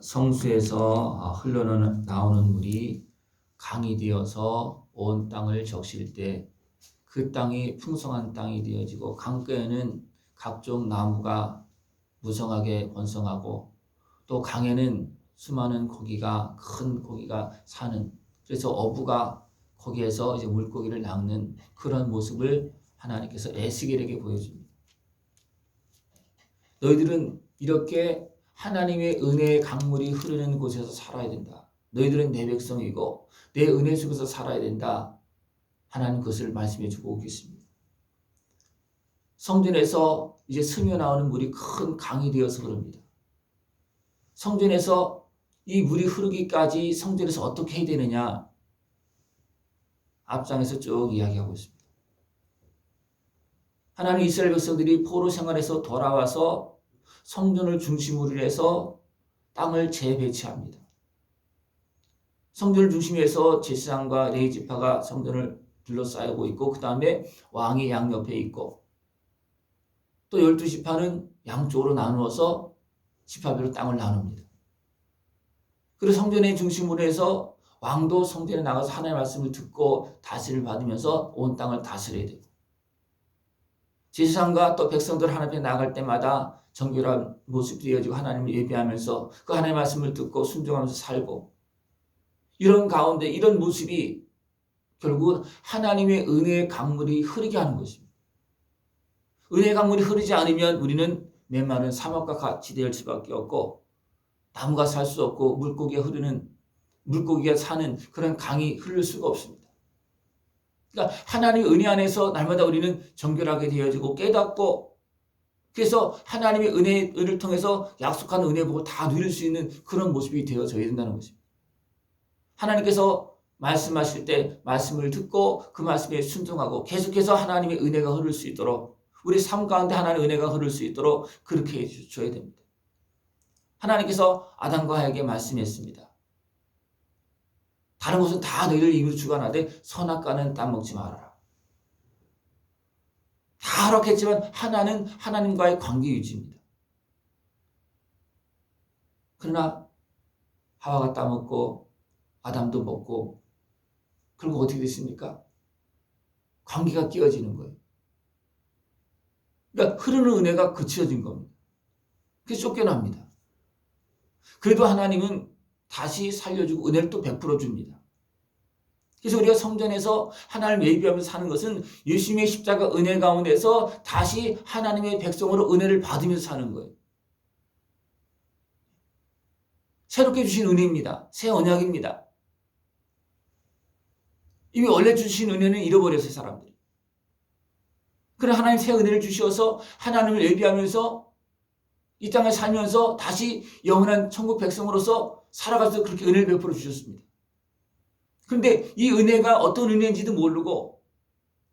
성수에서 흘러나오는 물이 강이 되어서 온 땅을 적실 때 그 땅이 풍성한 땅이 되어지고 강가에는 각종 나무가 무성하게 번성하고 또 강에는 수많은 고기가 큰 고기가 사는, 그래서 어부가 거기에서 이제 물고기를 낚는 그런 모습을 하나님께서 에스겔에게 보여줍니다. 너희들은 이렇게 하나님의 은혜의 강물이 흐르는 곳에서 살아야 된다. 너희들은 내 백성이고 내 은혜 속에서 살아야 된다. 하나님 그것을 말씀해 주고 계십니다. 성전에서 이제 스며 나오는 물이 큰 강이 되어서 흐릅니다. 성전에서 이 물이 흐르기까지 성전에서 어떻게 해야 되느냐? 앞장에서 쭉 이야기하고 있습니다. 하나님 이스라엘 백성들이 포로 생활에서 돌아와서 성전을 중심으로 해서 땅을 재배치합니다. 성전을 중심으로 해서 제사장과 레위 지파가 성전을 둘러싸고 있고 그 다음에 왕이 양옆에 있고 또 12지파는 양쪽으로 나누어서 지파별로 땅을 나눕니다. 그리고 성전의 중심으로 해서 왕도 성전에 나가서 하나님의 말씀을 듣고 다스림을 받으면서 온 땅을 다스려야 되고 제사장과 또 백성들 하나님 앞에 나갈 때마다 정결한 모습이 되어지고 하나님을 예배하면서 그 하나님의 말씀을 듣고 순종하면서 살고 이런 가운데 이런 모습이 결국 하나님의 은혜의 강물이 흐르게 하는 것입니다. 은혜의 강물이 흐르지 않으면 우리는 메마른 사막과 같이 될 수밖에 없고 나무가 살 수 없고 물고기가 사는 그런 강이 흐를 수가 없습니다. 그러니까 하나님의 은혜 안에서 날마다 우리는 정결하게 되어지고 깨닫고 그래서 하나님의 은혜를 통해서 약속한 은혜 보고 다 누릴 수 있는 그런 모습이 되어져야 된다는 것입니다. 하나님께서 말씀하실 때 말씀을 듣고 그 말씀에 순종하고 계속해서 하나님의 은혜가 흐를 수 있도록 우리 삶 가운데 하나님의 은혜가 흐를 수 있도록 그렇게 해줘야 됩니다. 하나님께서 아담과 하에게 말씀했습니다. 다른 것은 다 너희들 입으로 주관하되 선악과는 따먹지 말아라. 다 허락했지만 하나는 하나님과의 관계 유지입니다. 그러나 하와가 따먹고 아담도 먹고 그리고 어떻게 됐습니까? 관계가 끼어지는 거예요. 그러니까 흐르는 은혜가 그치어진 겁니다. 그래서 쫓겨납니다. 그래도 하나님은 다시 살려주고 은혜를 또 베풀어 줍니다. 그래서 우리가 성전에서 하나님을 예배하면서 사는 것은 예수님의 십자가 은혜 가운데서 다시 하나님의 백성으로 은혜를 받으면서 사는 거예요. 새롭게 주신 은혜입니다. 새 언약입니다. 이미 원래 주신 은혜는 잃어버렸어요, 사람들이. 그러나 하나님 새 은혜를 주셔서 하나님을 예배하면서 이 땅에 살면서 다시 영원한 천국 백성으로서 살아가서 그렇게 은혜를 베풀어 주셨습니다. 그런데 이 은혜가 어떤 은혜인지도 모르고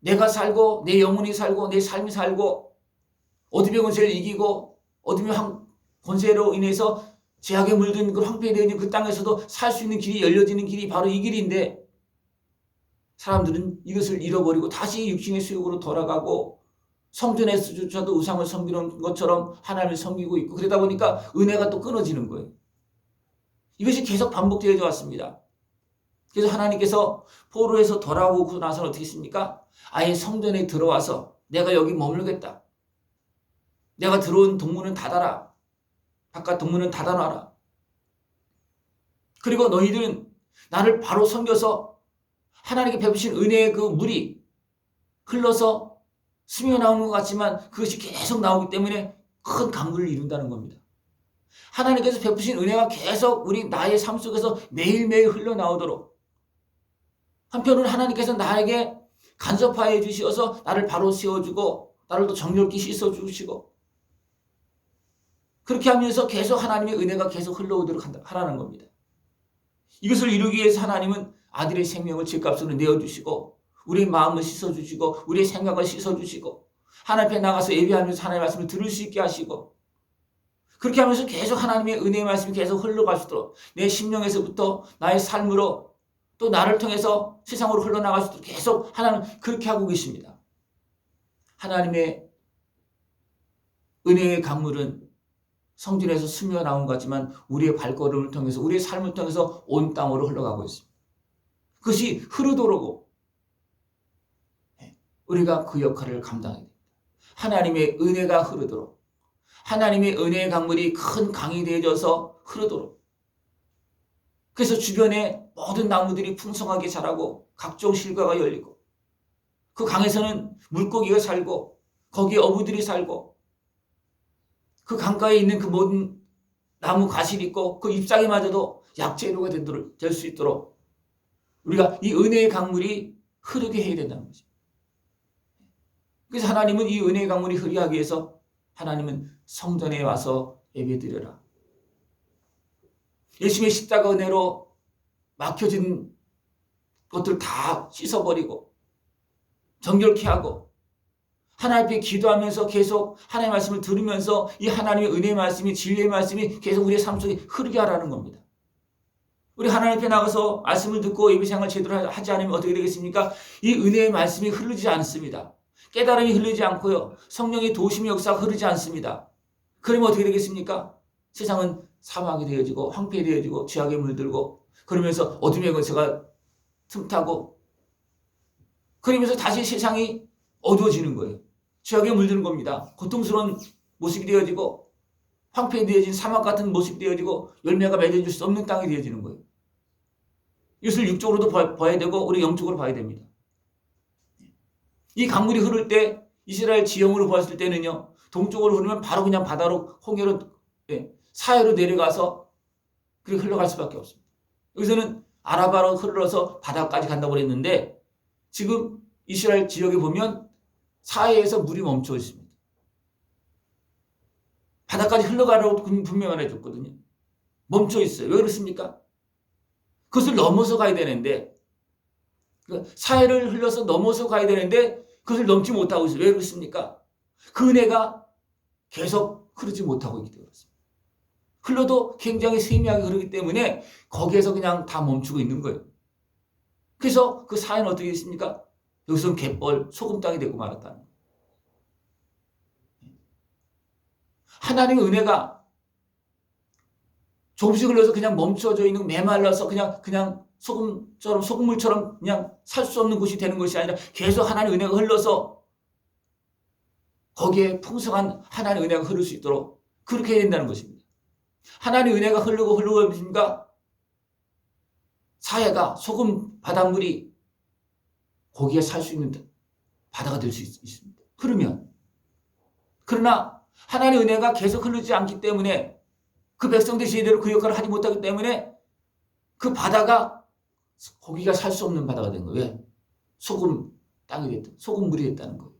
내가 살고 내 영혼이 살고 내 삶이 살고 어둠의 권세를 이기고 어둠의 권세로 인해서 죄악에 물든 그 황폐되어 있는 그 땅에서도 살 수 있는 길이 열려지는 길이 바로 이 길인데 사람들은 이것을 잃어버리고 다시 육신의 수욕으로 돌아가고 성전에서조차도 우상을 섬기는 것처럼 하나님을 섬기고 있고 그러다 보니까 은혜가 또 끊어지는 거예요. 이것이 계속 반복되어져 왔습니다. 그래서 하나님께서 포로에서 돌아오고 나서는 어떻게 했습니까? 아예 성전에 들어와서 내가 여기 머물겠다. 내가 들어온 동문은 닫아라. 바깥 동문은 닫아놔라. 그리고 너희들은 나를 바로 섬겨서 하나님께 베푸신 은혜의 그 물이 흘러서 스며 나오는 것 같지만 그것이 계속 나오기 때문에 큰 강물을 이룬다는 겁니다. 하나님께서 베푸신 은혜가 계속 우리 나의 삶 속에서 매일매일 흘러나오도록 한편으로는 하나님께서 나에게 간섭하여 주셔서 나를 바로 세워주고 나를 또 정욕히 씻어주시고 그렇게 하면서 계속 하나님의 은혜가 계속 흘러오도록 하라는 겁니다. 이것을 이루기 위해서 하나님은 아들의 생명을 죗값으로 내어주시고 우리의 마음을 씻어주시고 우리의 생각을 씻어주시고 하나님 앞에 나가서 예배하면서 하나님의 말씀을 들을 수 있게 하시고 그렇게 하면서 계속 하나님의 은혜의 말씀이 계속 흘러갈 수 있도록 내 심령에서부터 나의 삶으로 또 나를 통해서 세상으로 흘러나갈 수 있도록 계속 하나님은 그렇게 하고 계십니다. 하나님의 은혜의 강물은 성전에서 스며 나온 것 같지만 우리의 발걸음을 통해서 우리의 삶을 통해서 온 땅으로 흘러가고 있습니다. 그것이 흐르도록 우리가 그 역할을 감당해야 됩니다. 하나님의 은혜가 흐르도록, 하나님의 은혜의 강물이 큰 강이 되어져서 흐르도록, 그래서 주변에 모든 나무들이 풍성하게 자라고 각종 실과가 열리고 그 강에서는 물고기가 살고 거기에 어부들이 살고 그 강가에 있는 그 모든 나무 가실이 있고 그 잎사귀마저도 약재료가 될 수 있도록 우리가 이 은혜의 강물이 흐르게 해야 된다는 거죠. 그래서 하나님은 이 은혜의 강물이 흐르게 하기 위해서 하나님은 성전에 와서 예배드려라. 예수님의 십자가 은혜로 막혀진 것들 다 씻어버리고 정결케 하고 하나님 앞에 기도하면서 계속 하나님의 말씀을 들으면서 이 하나님의 은혜의 말씀이 진리의 말씀이 계속 우리의 삶 속에 흐르게 하라는 겁니다. 우리 하나님 앞에 나가서 말씀을 듣고 예배 생활을 제대로 하지 않으면 어떻게 되겠습니까? 이 은혜의 말씀이 흐르지 않습니다. 깨달음이 흐르지 않고요. 성령의 도심의 역사가 흐르지 않습니다. 그러면 어떻게 되겠습니까? 세상은 사막이 되어지고 황폐되어지고 죄악에 물들고 그러면서 어둠의 권세가 틈타고 그러면서 다시 세상이 어두워지는 거예요. 죄악에 물드는 겁니다. 고통스러운 모습이 되어지고 황폐되어진 사막 같은 모습이 되어지고 열매가 맺어질 수 없는 땅이 되어지는 거예요. 이것을 육적으로도 봐야 되고 우리 영적으로 봐야 됩니다. 이 강물이 흐를 때 이스라엘 지형으로 보았을 때는요. 동쪽으로 흐르면 바로 그냥 바다로 홍해로 사해로 내려가서 그렇게 흘러갈 수밖에 없습니다. 여기서는 아라바로 흘러서 바다까지 간다고 그랬는데 지금 이스라엘 지역에 보면 사해에서 물이 멈춰 있습니다. 바다까지 흘러가라고 분명히 말해줬거든요. 멈춰 있어요. 왜 그렇습니까? 그것을 넘어서 가야 되는데 사해를 흘러서 넘어서 가야 되는데 그것을 넘지 못하고 있어요. 왜 그렇습니까? 그 은혜가 계속 흐르지 못하고 있기 때문에 그렇습니다. 흘러도 굉장히 세미하게 흐르기 때문에 거기에서 그냥 다 멈추고 있는 거예요. 그래서 그 사해는 어떻게 됐습니까? 여기서는 갯벌, 소금 땅이 되고 말았다는 거예요. 하나님의 은혜가 조금씩 흘러서 그냥 멈춰져 있는 메말라서 그냥 소금물처럼 그냥 살 수 없는 곳이 되는 것이 아니라 계속 하나님의 은혜가 흘러서 거기에 풍성한 하나님의 은혜가 흐를 수 있도록 그렇게 해야 된다는 것입니다. 하나님의 은혜가 흐르고 있습니까? 사해가 소금 바닷물이 거기에 살 수 있는 바다가 될 수 있습니다. 흐르면. 그러나 하나님의 은혜가 계속 흐르지 않기 때문에 그 백성들이 제대로 그 역할을 하지 못하기 때문에 그 바다가 거기가 살 수 없는 바다가 된 거예요. 왜? 소금 땅이 됐다. 소금물이 됐다는 거예요.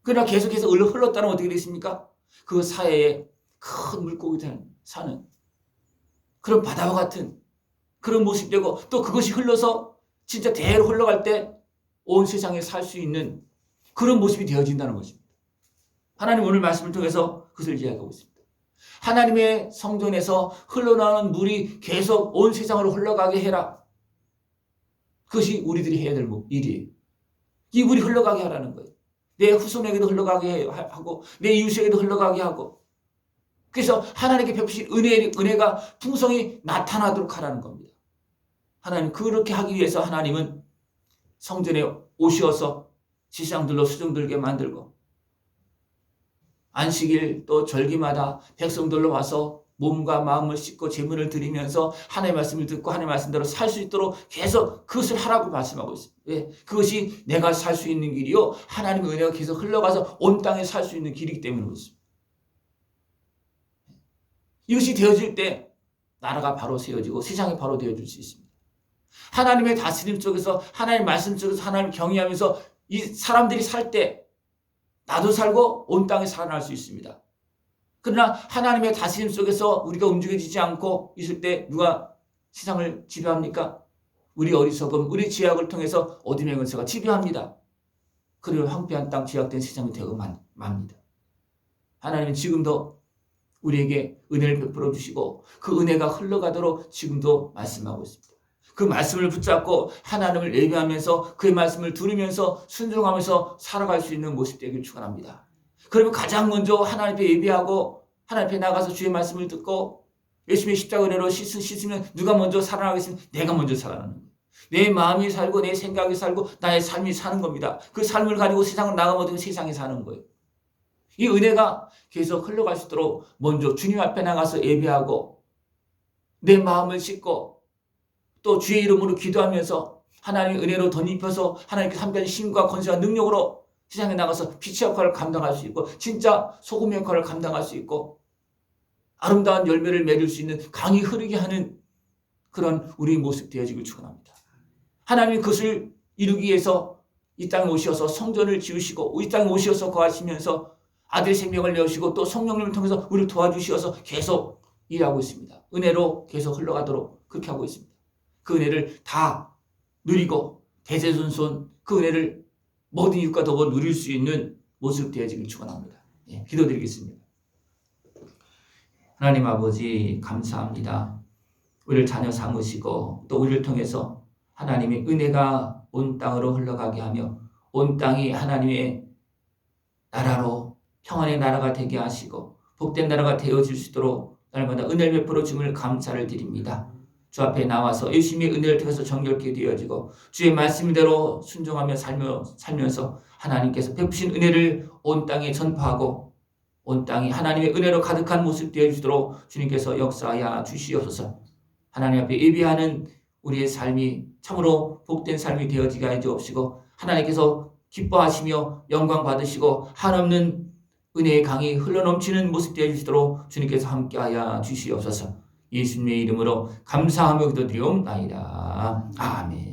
그러나 계속해서 흘렀다는 어떻게 됐습니까? 그 사해에 큰 물고기들 사는 그런 바다와 같은 그런 모습이 되고 또 그것이 흘러서 진짜 대로 흘러갈 때 온 세상에 살 수 있는 그런 모습이 되어진다는 것입니다. 하나님 오늘 말씀을 통해서 그것을 이야기하고 있습니다. 하나님의 성전에서 흘러나오는 물이 계속 온 세상으로 흘러가게 해라. 그것이 우리들이 해야 될 일이에요. 이 물이 흘러가게 하라는 거예요. 내 후손에게도 흘러가게 하고 내 이웃에게도 흘러가게 하고 그래서 하나님께 베푸신 은혜가 풍성히 나타나도록 하라는 겁니다. 하나님 그렇게 하기 위해서 하나님은 성전에 오셔서 지상들로 수종들게 만들고 안식일 또 절기마다 백성들로 와서 몸과 마음을 씻고 제물을 드리면서 하나님의 말씀을 듣고 하나님의 말씀대로 살 수 있도록 계속 그것을 하라고 말씀하고 있습니다. 왜? 그것이 내가 살 수 있는 길이요 하나님의 은혜가 계속 흘러가서 온 땅에 살 수 있는 길이기 때문에 그렇습니다. 이것이 되어질 때 나라가 바로 세워지고 세상이 바로 되어질 수 있습니다. 하나님의 다스림 속에서 하나님의 말씀 속에서 하나님을 경외하면서 이 사람들이 살 때 나도 살고 온 땅에 살아날 수 있습니다. 그러나 하나님의 다스림 속에서 우리가 움직여지지 않고 있을 때 누가 세상을 지배합니까? 우리 어리석음, 우리 죄악을 통해서 어둠의 권세가 지배합니다. 그리고 황폐한 땅, 죄악된 세상이 되고 맙니다. 하나님은 지금도 우리에게 은혜를 베풀어 주시고 그 은혜가 흘러가도록 지금도 말씀하고 있습니다. 그 말씀을 붙잡고 하나님을 예배하면서 그의 말씀을 들으면서 순종하면서 살아갈 수 있는 모습 되기를 축원합니다. 그러면 가장 먼저 하나님 앞에 예배하고 하나님 앞에 나가서 주의 말씀을 듣고 열심히 십자가 은혜로 씻으면 누가 먼저 살아나겠습니까? 내가 먼저 살아나는 거예요. 내 마음이 살고 내 생각이 살고 나의 삶이 사는 겁니다. 그 삶을 가지고 세상을 나가면 세상이 사는 거예요. 이 은혜가 계속 흘러갈 수 있도록 먼저 주님 앞에 나가서 예배하고 내 마음을 씻고 또 주의 이름으로 기도하면서 하나님의 은혜로 덧입혀서 하나님께 함께하는 힘과 권세와 능력으로 세상에 나가서 빛의 역할을 감당할 수 있고 진짜 소금의 역할을 감당할 수 있고 아름다운 열매를 맺을 수 있는 강이 흐르게 하는 그런 우리의 모습 되어지길 축원합니다. 하나님이 그것을 이루기 위해서 이 땅에 오셔서 성전을 지으시고 이 땅에 오셔서 거하시면서 아들의 생명을 내어주시고 또 성령님을 통해서 우리를 도와주셔서 계속 일하고 있습니다. 은혜로 계속 흘러가도록 그렇게 하고 있습니다. 그 은혜를 다 누리고 대대손손 그 은혜를 모든 이웃과 더불어 누릴 수 있는 모습 되어지길 축원합니다. 예, 기도드리겠습니다. 하나님 아버지 감사합니다. 우리를 자녀 삼으시고 또 우리를 통해서 하나님의 은혜가 온 땅으로 흘러가게 하며 온 땅이 하나님의 나라로 평안의 나라가 되게 하시고 복된 나라가 되어질 수 있도록 날마다 은혜를 베풀어 줌을 감사를 드립니다. 주 앞에 나와서 열심히 은혜를 통해서 정결케 되어지고 주의 말씀대로 순종하며 살면서 하나님께서 베푸신 은혜를 온 땅에 전파하고 온 땅이 하나님의 은혜로 가득한 모습 되어지도록 주님께서 역사하여 주시옵소서. 하나님 앞에 예배하는 우리의 삶이 참으로 복된 삶이 되어지게 하여 주옵시고 하나님께서 기뻐하시며 영광 받으시고 한없는 은혜의 강이 흘러넘치는 모습 되어주시도록 주님께서 함께하여 주시옵소서. 예수님의 이름으로 감사하며 기도드리옵나이다. 아멘.